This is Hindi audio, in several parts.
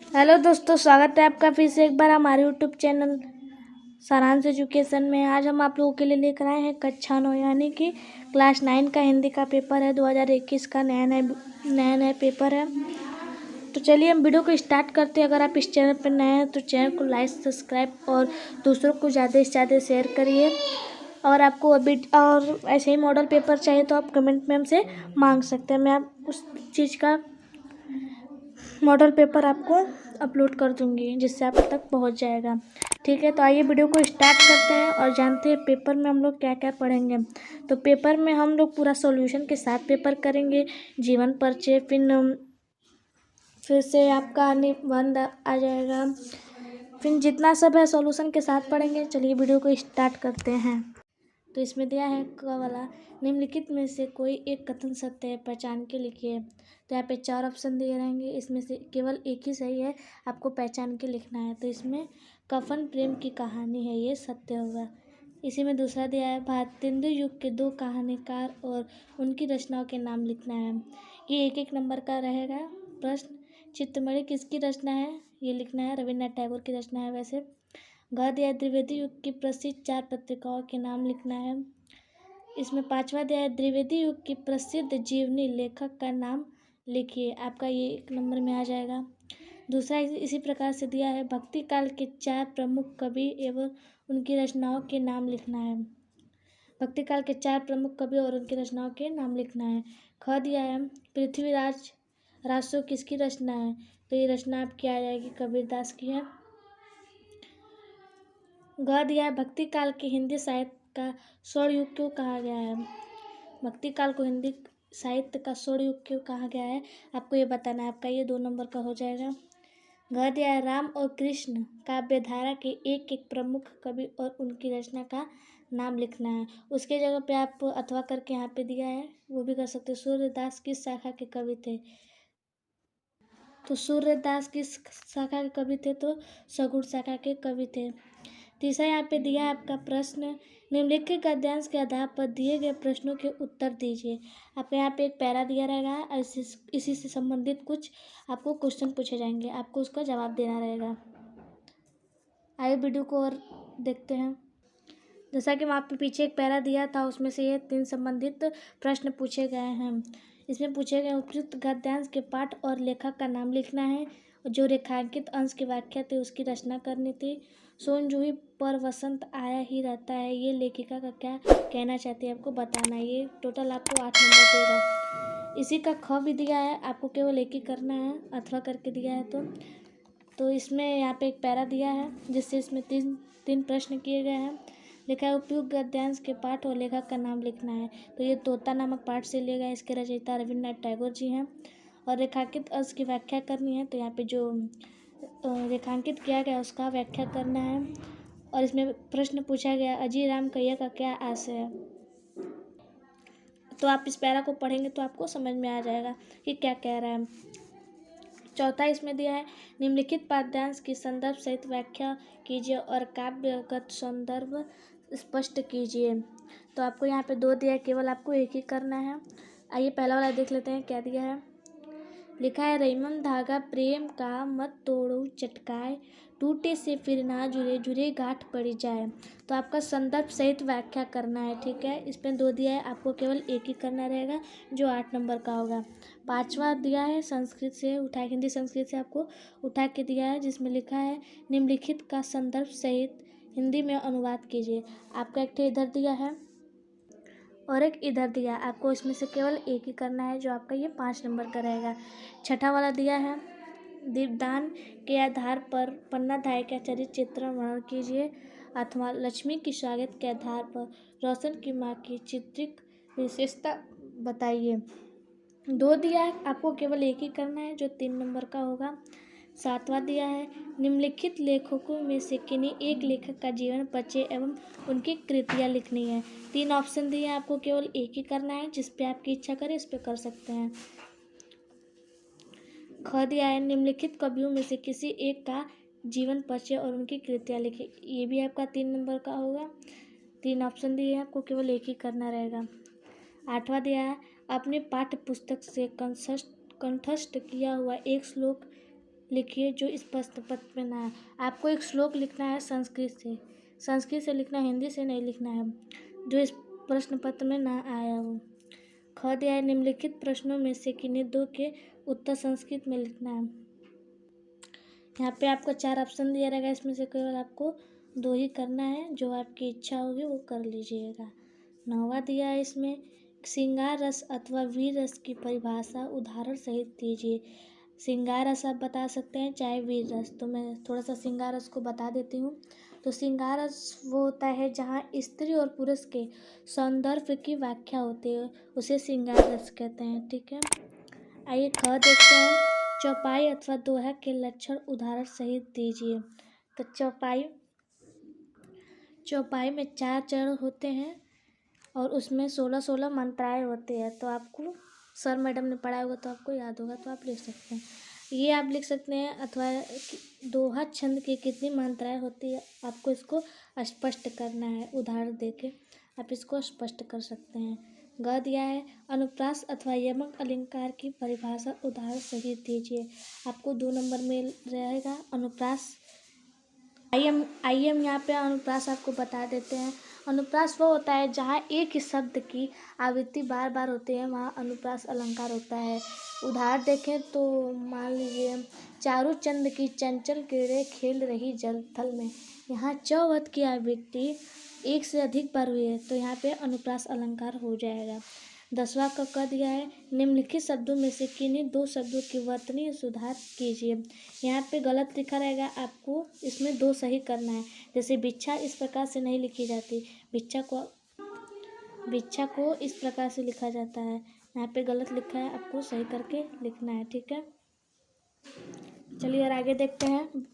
हेलो दोस्तों, स्वागत है आपका फिर से एक बार हमारे यूट्यूब चैनल सारांश एजुकेशन में। आज हम आप लोगों के लिए लेकर आए हैं कक्षा 9 यानी कि क्लास 9 का हिंदी का पेपर है। 2021 का नया पेपर है। तो चलिए हम वीडियो को स्टार्ट करते हैं। अगर आप इस चैनल पर नए हैं तो चैनल को लाइक, सब्सक्राइब और दूसरों को ज़्यादा से ज़्यादा शेयर करिए। और आपको अभी और ऐसे ही मॉडल पेपर चाहिए तो आप कमेंट में हमसे मांग सकते हैं। मैं आप उस चीज़ का मॉडल पेपर आपको अपलोड कर दूंगी जिससे आप तक पहुंच जाएगा। ठीक है, तो आइए वीडियो को स्टार्ट करते हैं और जानते हैं पेपर में हम लोग क्या क्या पढ़ेंगे। तो पेपर में हम लोग पूरा सॉल्यूशन के साथ पेपर करेंगे। जीवन परिचय, फिर से आपका निबंध आ जाएगा। फिर जितना सब है सॉल्यूशन के साथ पढ़ेंगे। चलिए वीडियो को स्टार्ट करते हैं। तो इसमें दिया है क वाला, निम्नलिखित में से कोई एक कथन सत्य है, पहचान के लिखिए। तो यहाँ पे 4 ऑप्शन दिए रहेंगे, इसमें से केवल एक ही सही है, आपको पहचान के लिखना है। तो इसमें कफन प्रेम की कहानी है, ये सत्य होगा। इसी में दूसरा दिया है, भारतेंदु युग के 2 कहानीकार और उनकी रचनाओं के नाम लिखना है। ये एक एक नंबर का रहेगा प्रश्न। चित्तमणि किसकी रचना है, ये लिखना है, रविन्द्रनाथ टैगोर की रचना है। वैसे ग दिया है, द्विवेदी युग की प्रसिद्ध 4 पत्रिकाओं के नाम लिखना है। इसमें 5वां दिया है, द्विवेदी युग की प्रसिद्ध जीवनी लेखक का नाम लिखिए। आपका ये 1 नंबर में आ जाएगा। दूसरा इसी प्रकार से दिया है, भक्ति काल के 4 प्रमुख कवि एवं उनकी रचनाओं के नाम लिखना है। भक्ति काल के 4 प्रमुख कवि और उनकी रचनाओं के नाम लिखना है। ख दिया है, पृथ्वीराज रासो किसकी रचना है, तो ये रचना आपकी आ जाएगी कबीरदास की है। ग दिया है, भक्ति काल के हिंदी साहित्य का स्वर्ण युग क्यों कहा गया है। भक्ति काल को हिंदी साहित्य का स्वर्ण युग क्यों कहा गया है, आपको ये बताना है। आपका ये 2 नंबर का हो जाएगा। ग दिया है, राम और कृष्ण काव्यधारा के एक एक प्रमुख कवि और उनकी रचना का नाम लिखना है। उसके जगह पे आप अथवा करके यहाँ पे दिया है, वो भी कर सकते। सूर्यदास किस शाखा के कवि थे, तो सूर्यदास किस शाखा के कवि थे, तो सगुण शाखा के कवि थे। तीसरा यहाँ पे दिया है आपका प्रश्न, निम्नलिखित गद्यांश के आधार पर दिए गए प्रश्नों के उत्तर दीजिए। आपको यहाँ पे एक पैरा दिया रहेगा, इसी से संबंधित कुछ आपको क्वेश्चन पूछे जाएंगे, आपको उसका जवाब देना रहेगा। आइए वीडियो को और देखते हैं। जैसा कि वहाँ पे पीछे एक पैरा दिया था, उसमें से ये 3 संबंधित प्रश्न पूछे गए हैं। इसमें पूछे गए उपयुक्त गद्यांश के पाठ और लेखक का नाम लिखना है। जो रेखांकित अंश की व्याख्या थी उसकी रचना करनी थी। सोन जूही पर वसंत आया ही रहता है, ये लेखिका का क्या कहना चाहती है, आपको बताना है। ये टोटल आपको 8 नंबर देगा। इसी का ख भी दिया है, आपको केवल एक ही करना है, अथवा करके दिया है। तो इसमें यहाँ पे एक पैरा दिया है जिससे इसमें तीन प्रश्न किए गए हैं। लिखा है, उपयुक्त गद्यांश के पाठ और लेखक का नाम लिखना है। तो ये तोता नामक पाठ से लिया गया, इसके रचयिता रविन्द्रनाथ टैगोर जी हैं। और रेखांकित अंश की व्याख्या करनी है, तो यहाँ पे जो रेखांकित किया गया उसका व्याख्या करना है। और इसमें प्रश्न पूछा गया, अजीत राम कैया का क्या आशय है। तो आप इस पैरा को पढ़ेंगे तो आपको समझ में आ जाएगा कि क्या कह रहा है। चौथा इसमें दिया है, निम्नलिखित पाठ्यांश की संदर्भ सहित व्याख्या कीजिए और काव्यगत संदर्भ स्पष्ट कीजिए। तो आपको यहाँ पे 2 दिया है, केवल आपको एक ही करना है। आइए पहला वाला देख लेते हैं क्या दिया है। लिखा है, रईमन धागा प्रेम का मत तोड़ो चटकाए, टूटे से फिर ना जुड़े जुड़े गांठ पड़ी जाए। तो आपका संदर्भ सहित व्याख्या करना है। ठीक है, इसमें 2 दिया है, आपको केवल एक ही करना रहेगा जो 8 नंबर का होगा। 5वां दिया है, संस्कृत से उठा, हिंदी संस्कृत से आपको उठा के दिया है, जिसमें लिखा है, निम्नलिखित का संदर्भ सहित हिंदी में अनुवाद कीजिए। आपका एक इधर दिया है और एक इधर दिया, आपको इसमें से केवल एक ही करना है जो आपका ये 5 नंबर का रहेगा। 6ठा वाला दिया है, दीपदान के आधार पर पन्नाधाय का चरित्र चित्रण वर्णन कीजिए, अथवा लक्ष्मी की स्वागत के आधार पर रोशन की माँ की चित्रिक विशेषता बताइए। 2 दिया है, आपको केवल एक ही करना है जो 3 नंबर का होगा। 7वां दिया है, निम्नलिखित लेखकों में से किन्हीं एक लेखक का जीवन परिचय एवं उनकी कृतियाँ लिखनी है। 3 ऑप्शन दिए हैं, आपको केवल एक ही करना है, जिस पे आपकी इच्छा करे उस पे कर सकते हैं। ख दिया है, निम्नलिखित कवियों में से किसी एक का जीवन परिचय और उनकी कृतियाँ लिखी। ये भी आपका 3 नंबर का होगा। 3 ऑप्शन दिए हैं, आपको केवल एक ही करना रहेगा। 8वां दिया है, अपने पाठ्य पुस्तक से कंठस्थ किया हुआ एक श्लोक लिखिए जो इस प्रश्न पत्र में ना है। आपको एक श्लोक लिखना है संस्कृत से लिखना है, हिंदी से नहीं लिखना है, जो इस प्रश्न पत्र में ना आया हो। ख दिया है निम्नलिखित प्रश्नों में से किन्हीं दो के उत्तर संस्कृत में लिखना है। यहाँ पे आपको 4 ऑप्शन दिया रहेगा, इसमें से केवल आपको 2 ही करना है, जो आपकी इच्छा होगी वो कर लीजिएगा। 9वां दिया है इसमें श्रृंगार रस अथवा वीर रस की परिभाषा उदाहरण सहित दीजिए। श्रृंगार रस आप बता सकते हैं चाहे वीर रस। तो मैं थोड़ा सा श्रृंगार रस को बता देती हूँ। तो श्रृंगार रस वो होता है जहाँ स्त्री और पुरुष के सौंदर्य की व्याख्या होती है, उसे श्रृंगार रस कहते हैं। ठीक है, आइए ख देखते हैं। चौपाई अथवा दोहा के लक्षण उदाहरण सहित दीजिए। तो चौपाई में 4 चरण होते हैं और उसमें 16 मंत्राएँ होती है। तो आपको सर मैडम ने पढ़ाया होगा तो आपको याद होगा, तो आप लिख सकते हैं। ये आप लिख सकते हैं। अथवा दोहा छंद की कितनी मात्राएँ होती है, आपको इसको स्पष्ट करना है। उदाहरण देके आप इसको स्पष्ट कर सकते हैं। ग दिया है अनुप्रास अथवा यमक अलंकार की परिभाषा उदाहरण सहित दीजिए। आपको 2 नंबर में रहेगा अनुप्रास। आइए हम यहाँ पे अनुप्रास आपको बता देते हैं। अनुप्रास वो होता है जहाँ एक ही शब्द की आवृत्ति बार बार होती है, वहाँ अनुप्रास अलंकार होता है। उदाहरण देखें तो मान लीजिए चारू चंद की चंचल किरणें खेल रही जल थल में, यहाँ चौवत की आवृत्ति 1 से अधिक बार हुई है, तो यहाँ पे अनुप्रास अलंकार हो जाएगा। 10वां का क दिया है निम्नलिखित शब्दों में से किन्हीं 2 शब्दों की वर्तनीय सुधार कीजिए। यहाँ पे गलत लिखा रहेगा, आपको इसमें 2 सही करना है। जैसे भिक्षा इस प्रकार से नहीं लिखी जाती, भिक्षा को इस प्रकार से लिखा जाता है। यहाँ पे गलत लिखा है, आपको सही करके लिखना है। ठीक है, चलिए और आगे देखते हैं।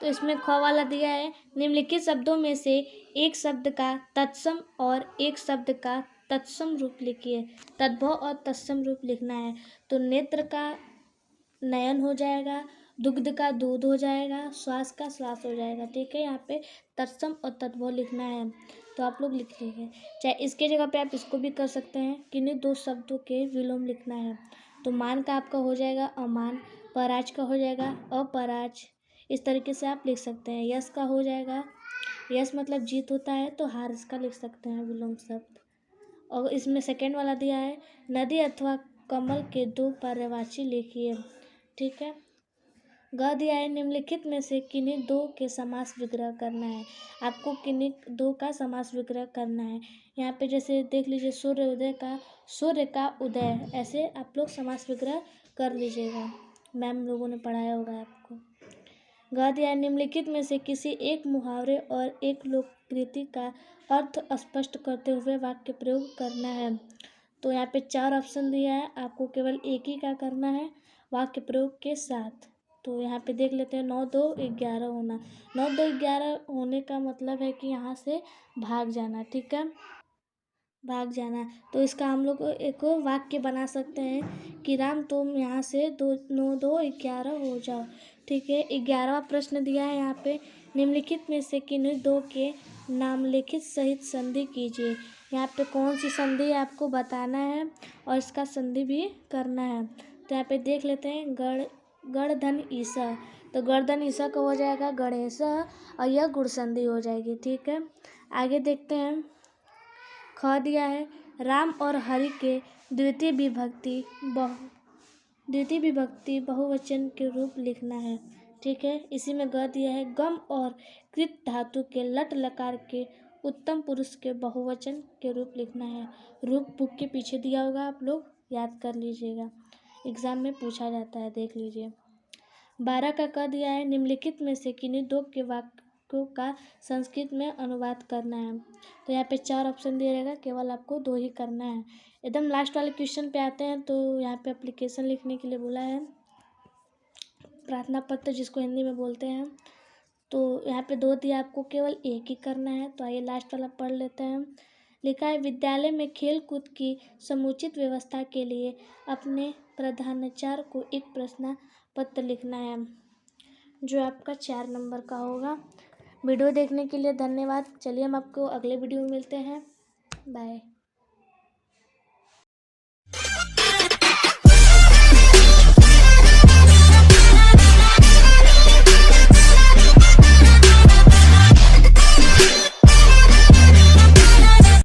तो इसमें ख वाला दिया है निम्नलिखित शब्दों में से एक शब्द का तत्सम और एक शब्द का तत्सम रूप लिखिए। तद्भव और तत्सम रूप लिखना है। तो नेत्र का नयन हो जाएगा, दुग्ध का दूध हो जाएगा, श्वास का श्वास हो जाएगा। ठीक है, यहाँ पे तत्सम और तद्भव लिखना है, तो आप लोग लिख लीजिए। चाहे इसके जगह पे आप इसको भी कर सकते हैं, किन्हीं 2 शब्दों के विलोम लिखना है। तो मान का आपका हो जाएगा अमान, पराज का हो जाएगा अपराज। इस तरीके से आप लिख सकते हैं। यश का हो जाएगा, यश मतलब जीत होता है, तो हार इसका लिख सकते हैं विलोम शब्द। और इसमें सेकेंड वाला दिया है नदी अथवा कमल के 2 पर्यायवाची लिखिए। ठीक है, ग दिया है निम्नलिखित में से किन्हीं 2 के समास विग्रह करना है। आपको किन्हीं 2 का समास विग्रह करना है। यहाँ पे जैसे देख लीजिए सूर्य का उदय, ऐसे आप लोग समास विग्रह कर लीजिएगा, मैम लोगों ने पढ़ाया होगा आपको। ग दिया है निम्नलिखित में से किसी एक मुहावरे और एक लोककृति का अर्थ स्पष्ट करते हुए वाक्य प्रयोग करना है। तो यहाँ पे 4 ऑप्शन दिया है, आपको केवल एक ही का करना है वाक्य प्रयोग के साथ। तो यहाँ पे देख लेते हैं 9 2 11 होना। 9 2 11 होने का मतलब है कि यहाँ से भाग जाना। ठीक है, भाग जाना। तो इसका हम लोग एक वाक्य बना सकते हैं कि राम तुम यहाँ से 9 2 11 हो जाओ। ठीक है, 11वां प्रश्न दिया है यहाँ पे निम्नलिखित में से किन्हीं 2 के नामलिखित सहित संधि कीजिए। यहाँ पे कौन सी संधि आपको बताना है और इसका संधि भी करना है। तो यहाँ पे देख लेते हैं गणधन ईसा, तो गणधन ईसा का हो जाएगा गणेश और यह गुण संधि हो जाएगी। ठीक है, आगे देखते हैं। ख दिया है राम और हरि के द्वितीय विभक्ति बहुवचन के रूप लिखना है। ठीक है, इसी में ग दिया है गम और कृत धातु के लट लकार के उत्तम पुरुष के बहुवचन के रूप लिखना है। रूप बुक के पीछे दिया होगा, आप लोग याद कर लीजिएगा, एग्जाम में पूछा जाता है, देख लीजिए। 12 का क दिया है निम्नलिखित में से किन्हीं 2 के वाक्यों का संस्कृत में अनुवाद करना है। तो यहाँ पे 4 ऑप्शन दिया रहेगा, केवल आपको 2 ही करना है। एकदम लास्ट वाले क्वेश्चन पे आते हैं। तो यहाँ पे एप्लीकेशन लिखने के लिए बोला है, प्रार्थना पत्र जिसको हिंदी में बोलते हैं। तो यहाँ पे 2 दिया, आपको केवल 1 ही करना है। तो आइए लास्ट वाला पढ़ लेते हैं। लिखा है विद्यालय में खेल कूद की समुचित व्यवस्था के लिए अपने प्रधानाचार्य को एक प्रश्न पत्र लिखना है, जो आपका 4 नंबर का होगा। वीडियो देखने के लिए धन्यवाद। चलिए हम आपको अगले वीडियो में मिलते हैं। बाय।